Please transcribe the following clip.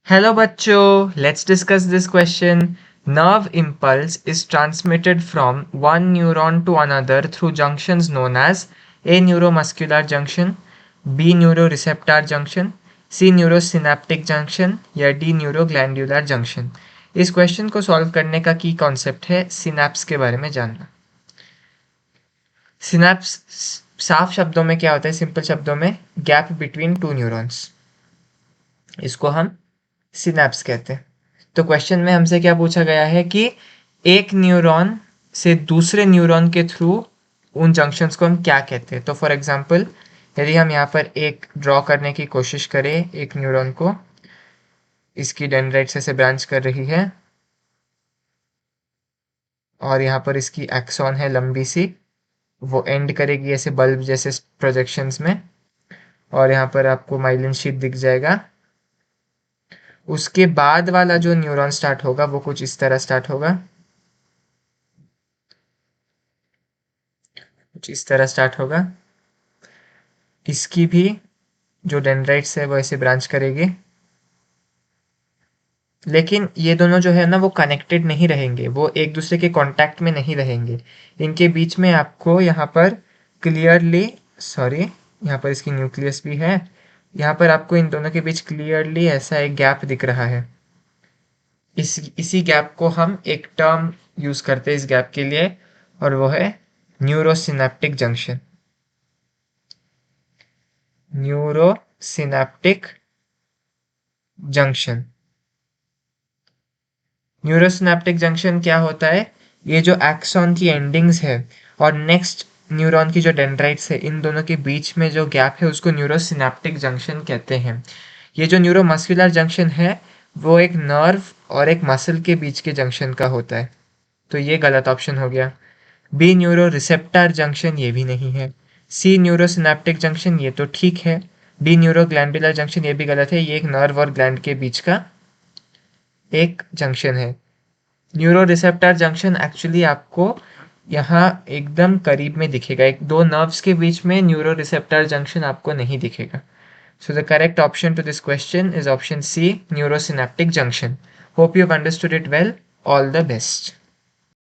Hello bachcho, let's discuss this question. Nerve impulse is transmitted from one neuron to another through junctions known as A neuromuscular junction, B neuroreceptor junction, C neurosynaptic junction या D neuroglandular junction। इस question को solve करने का की concept है synapse के बारे में जानना। सिनैप्स साफ शब्दों में क्या होता है, सिंपल शब्दों में गैप बिटवीन टू न्यूरॉन्स, इसको हम सिनैप्स कहते हैं। तो क्वेश्चन में हमसे क्या पूछा गया है कि एक न्यूरॉन से दूसरे न्यूरॉन के थ्रू उन जंक्शंस को हम क्या कहते हैं। तो फॉर एग्जांपल यदि हम यहाँ पर एक ड्रॉ करने की कोशिश करें एक न्यूरॉन को, इसकी डेंड्राइट्स ऐसे ब्रांच कर रही है और यहाँ पर इसकी एक्सॉन है लंबी सी, वो एंड करेगी ऐसे बल्ब जैसे प्रोजेक्शंस में, और यहाँ पर आपको माइलिन शीट दिख जाएगा। उसके बाद वाला जो न्यूरॉन स्टार्ट होगा वो कुछ इस तरह स्टार्ट होगा, कुछ इस तरह स्टार्ट होगा। इसकी भी जो डेंड्राइट्स है वो ऐसे ब्रांच करेगी, लेकिन ये दोनों जो है ना वो कनेक्टेड नहीं रहेंगे, वो एक दूसरे के कांटेक्ट में नहीं रहेंगे। इनके बीच में आपको यहाँ पर क्लियरली, सॉरी यहाँ पर इसकी न्यूक्लियस भी है, यहाँ पर आपको इन दोनों के बीच क्लियरली ऐसा एक गैप दिख रहा है। इसी गैप को हम एक टर्म यूज करते हैं इस गैप के लिए, और वो है न्यूरोसिनेप्टिक जंक्शन। न्यूरोसिनेप्टिक जंक्शन, न्यूरोसिनेप्टिक जंक्शन क्या होता है, ये जो एक्सॉन की एंडिंग्स है और नेक्स्ट न्यूरॉन की जो डेंड्राइट्स है, इन दोनों के बीच में जो गैप है उसको न्यूरोसिनेप्टिक जंक्शन कहते हैं। ये जो न्यूरोमस्कुलर जंक्शन है वो एक नर्व और एक मसल के बीच के जंक्शन का होता है, तो ये गलत ऑप्शन हो गया। बी न्यूरो रिसेप्टर जंक्शन ये भी नहीं है। सी न्यूरोसिनेप्टिक जंक्शन ये तो ठीक है। डी न्यूरो ग्लैंडुलर जंक्शन ये भी गलत है, ये एक नर्व और ग्लैंड के बीच का एक जंक्शन है। न्यूरो रिसेप्टर जंक्शन एक्चुअली आपको यहाँ एकदम करीब में दिखेगा, एक दो नर्व्स के बीच में न्यूरो रिसेप्टर जंक्शन आपको नहीं दिखेगा। So the correct option to this question is option C, neurosynaptic junction. Hope you've understood it well. All the best.